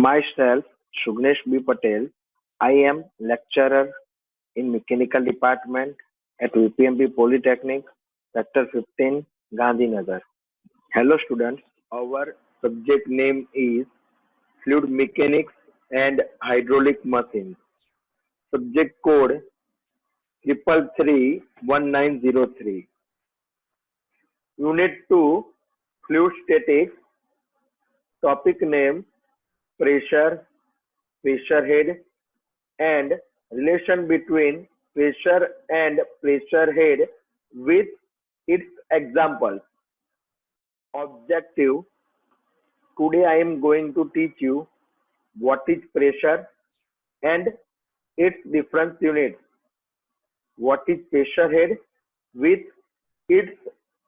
Myself, Shugnesh B. Patel. I am lecturer in Mechanical Department at UPMP Polytechnic, Sector 15, Gandhinagar. Hello students, our subject name is Fluid Mechanics and Hydraulic Machines. Subject code 3331903. Unit 2, Fluid Statics. Topic name Pressure, Pressure Head, and relation between pressure and pressure head with its examples. Objective: today I am going to teach you what is pressure and its different units, what is pressure head with its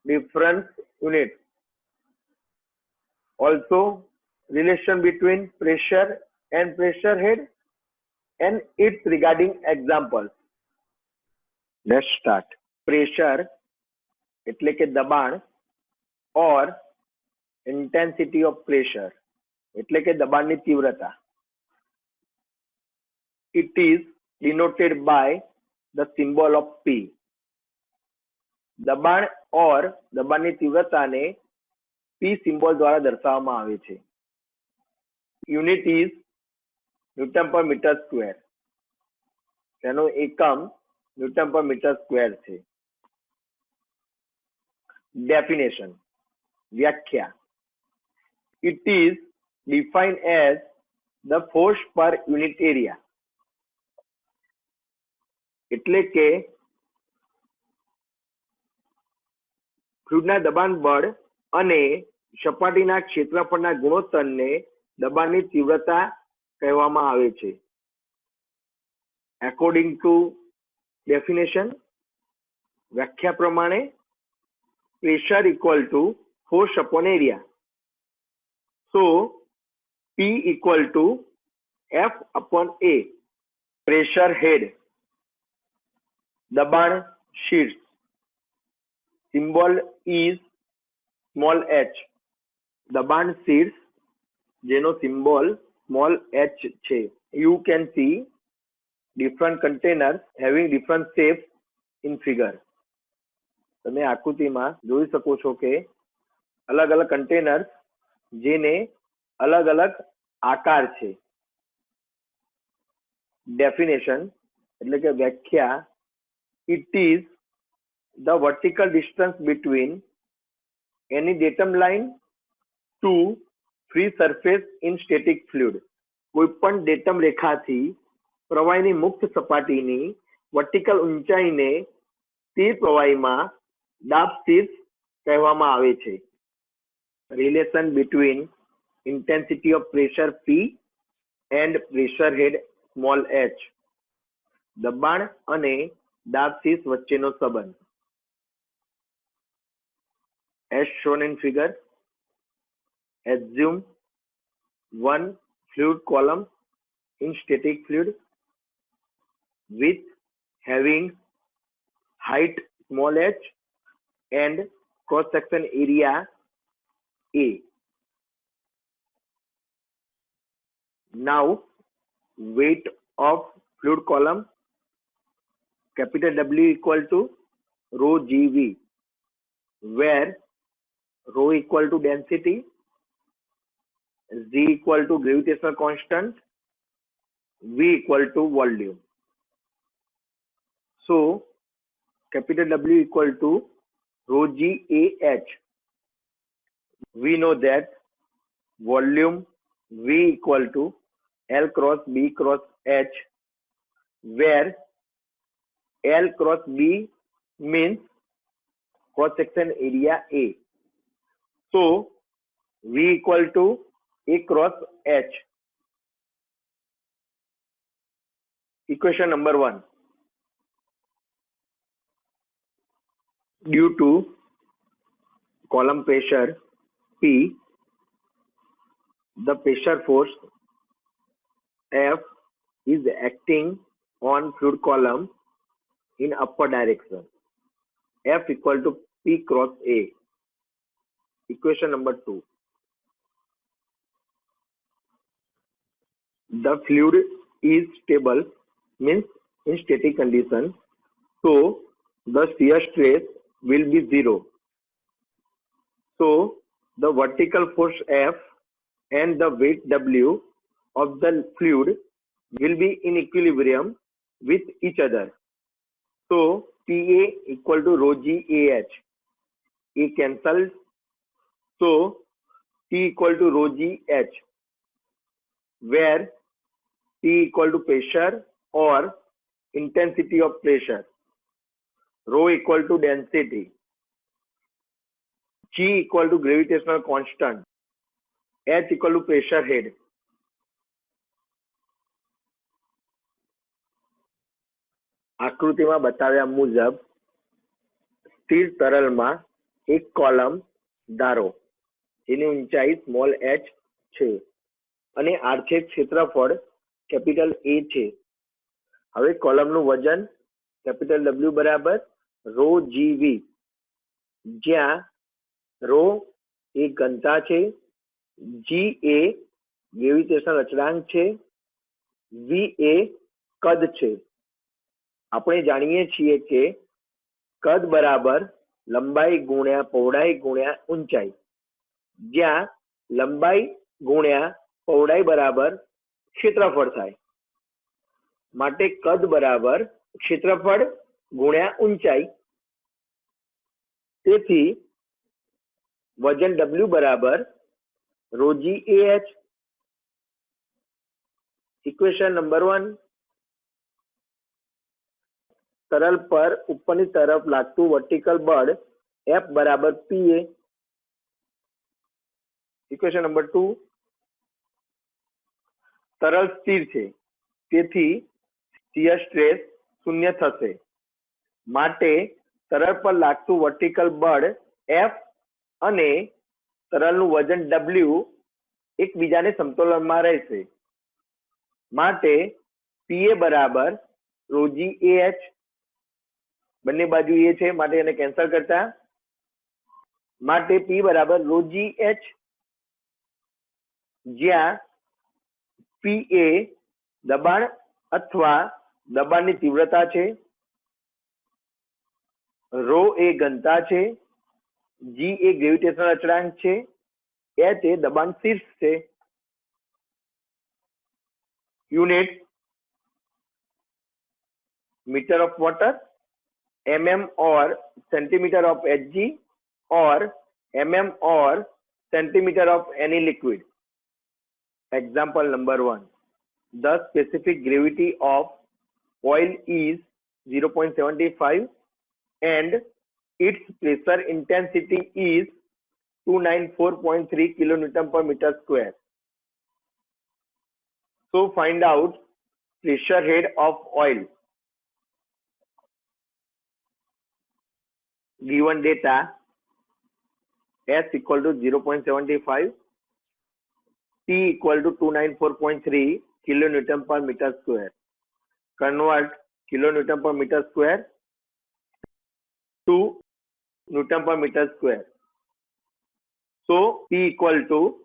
different units, also relation between pressure and pressure head and its regarding examples. Let's start. Pressure એટલે કે દબાણ or intensity of pressure એટલે કે દબાણની તીવ્રતા. It is denoted by the symbol of P. દબાણ or દબાણની તીવ્રતાને P symbol દ્વારા દર્શાવવામાં આવે છે. Unit is Newton per meter square. તેનો એકમ ન્યૂટન પર મીટર સ્ક્વેર છે. Definition: વ્યાખ્યા. It is defined as the force per unit area. એટલે કે ફ્લુઇડના દબાણ બળ અને સપાટીના ક્ષેત્રફળના ગુણોત્તરને દબાણની તીવ્રતા કહેવામાં આવે છે. According to definition, વ્યાખ્યા પ્રમાણે pressure equal to force upon area. So P equal to F upon A. Pressure head, દબાણ શીર્ષ. Symbol is small h. દબાણ શીર્ષ જેનો symbol small h છે. You can see different containers having different shapes in figure. તમે આકૃતિમાં જોઈ શકો છો કે અલગ અલગ કન્ટેનર્સ જેને અલગ અલગ આકાર છે. ડેફિનેશન એટલે કે વ્યાખ્યા. It is the vertical distance between any datum line to free surface in static fluid. કોઈપણ ડેટમ રેખાથી પ્રવાહીની મુક્ત સપાટીની વર્ટિકલ ઊંચાઈને સ્થિર પ્રવાહીમાં દાબ શીર્ષ કહેવામાં આવે છે. Relation between intensity of pressure P and pressure head small h. દબાણ અને દાબ શીર્ષ વચ્ચેનો સંબંધ. As shown in figure, assume one fluid column in static fluid with having height small h and cross section area A. Now weight of fluid column capital W equal to rho GV, where rho equal to density, G equal to gravitational constant, V equal to volume. So capital W equal to rho G A H. We know that volume V equal to L cross B cross H, where L cross B means cross section area A. So V equal to A cross H. Equation number 1. Due to column pressure P, the pressure force F is acting on fluid column in upper direction. F equal to P cross A. Equation number 2. The fluid is stable, means in static condition, so the shear stress will be 0. So the vertical force F and the weight W of the fluid will be in equilibrium with each other. So PA equal to rho g AH. A cancels. So T equal to rho g H, where T equal to pressure or intensity of pressure, rho equal to density, G equal to gravitational constant, H equal to pressure head. આકૃતિમાં બતાવ્યા મુજબ સ્થિર તરલમાં એક column ધારો જેની ઊંચાઈ small h છે અને આરછેદ ક્ષેત્રફળ કેપિટલ A છે. હવે કોલમનું વજન કેપિટલ W બરાબર રો GV, જ્યાં રો એ ઘનતા છે, G એ ગ્રેવિટેશનલ અચળાંક છે, V એ કદ છે. આપણે જાણીએ છીએ કે કદ બરાબર લંબાઈ ગુણ્યા પહોળાઈ ગુણ્યા ઊંચાઈ, જ્યાં લંબાઈ ગુણ્યા પહોળાઈ બરાબર ક્ષેત્રફળ થાય. માટે કદ બરાબર ક્ષેત્રફળ ગુણ્યા ઊંચાઈ. તેથી વજન W બરાબર rho g AH. Equation number 1. तरल पर ऊपरनी तरफ लागतु वर्टिकल बळ F बराबर PA. Equation number 2. तरल स्थिर छे તેથી શીયર સ્ટ્રેસ શૂન્ય થશે. માટે तरल पर लागतु વર્ટિકલ બળ F અને तरलનું વજન W એકબીજાને સમતોલનમાં રહેશે. માટે PA બરાબર rho g AH. બંને બાજુ એ છે માટે એને કેન્સલ કરતા માટે P બરાબર rho g H, જ્યાં P એ દબાણ અથવા દબાણની તીવ્રતા છે, rho એ ઘનતા છે, G એ ગ્રેવિટેશનલ અચળાંક છે, H એ દબાણ શીર્ષ છે. Unit metre of water, mm or centimeter of Hg or mm or centimeter of any liquid. Example number 1. The specific gravity of oil is 0.75 and its pressure intensity is 294.3 kilonewton per meter square. So find out pressure head of oil. Given data, S equal to 0.75, T equal to 294.3 kilonewton per meter square. Convert kilonewton per meter square to Newton per meter square. So T equal to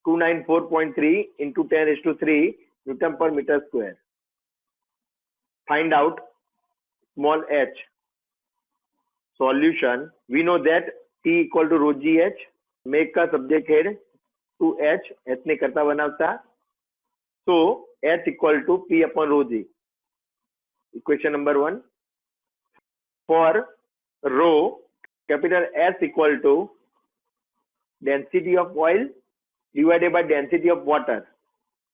294.3 into 10 raised to 3 Newton per meter square. Find out small h. Solution. We know that T equal to rho g H. Make a subject head to H. H ने करता बनावता. So H equal to P upon rho g. Equation number 1. For rho, capital S equal to density of oil divided by density of water.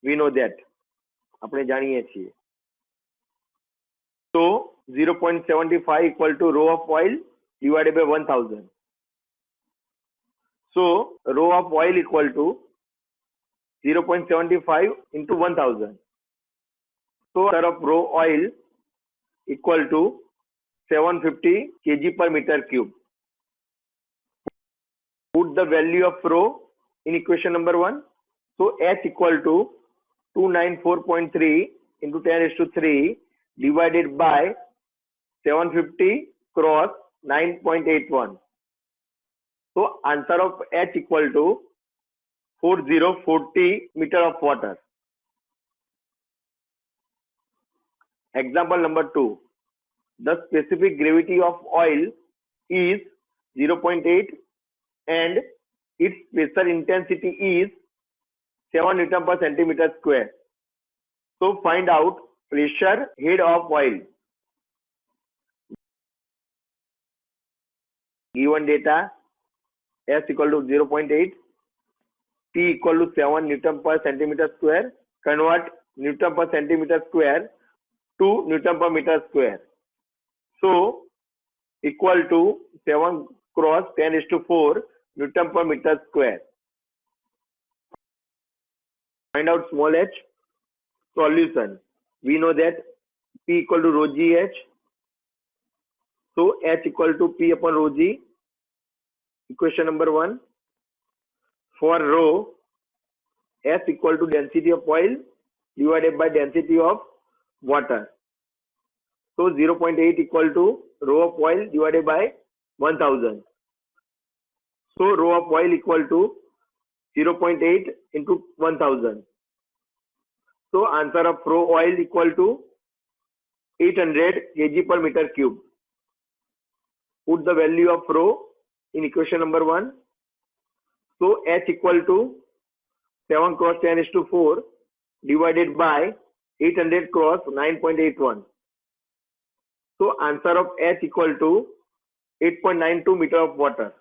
We know that. આપણે જાણીએ છીએ. So 0.75 equal to rho of oil divided by 1000. So rho of oil equal to 0.75 into 1000. So of rho oil equal to 750 kg per meter cube. Put the value of rho in equation number 1. So H equal to 294.3 into 10 raised to 3 divided by 750 cross 9.81. So answer of H equal to 4040 meter of water. Example number 2. The specific gravity of oil is 0.8 and its pressure intensity is 7 Newton per centimeter square. So find out pressure head of oil. Given data, S equal to 0.8, P equal to 7 Newton per centimeter square. Convert Newton per centimeter square to Newton per meter square. So equal to 7 cross 10⁴ Newton per meter square. Find out small h. Solution. We know that P equal to rho GH. So H equal to P upon rho G. Equation number 1. For rho, S equal to density of oil divided by density of water. So 0.8 equal to rho of oil divided by 1000. So rho of oil equal to 0.8 into 1000. So answer of rho oil equal to 800 kg per meter cube. Put the value of rho in equation number 1. So H equal to 7 cross 10⁴ divided by 800 cross 9.81. So answer of H equal to 8.92 meter of water.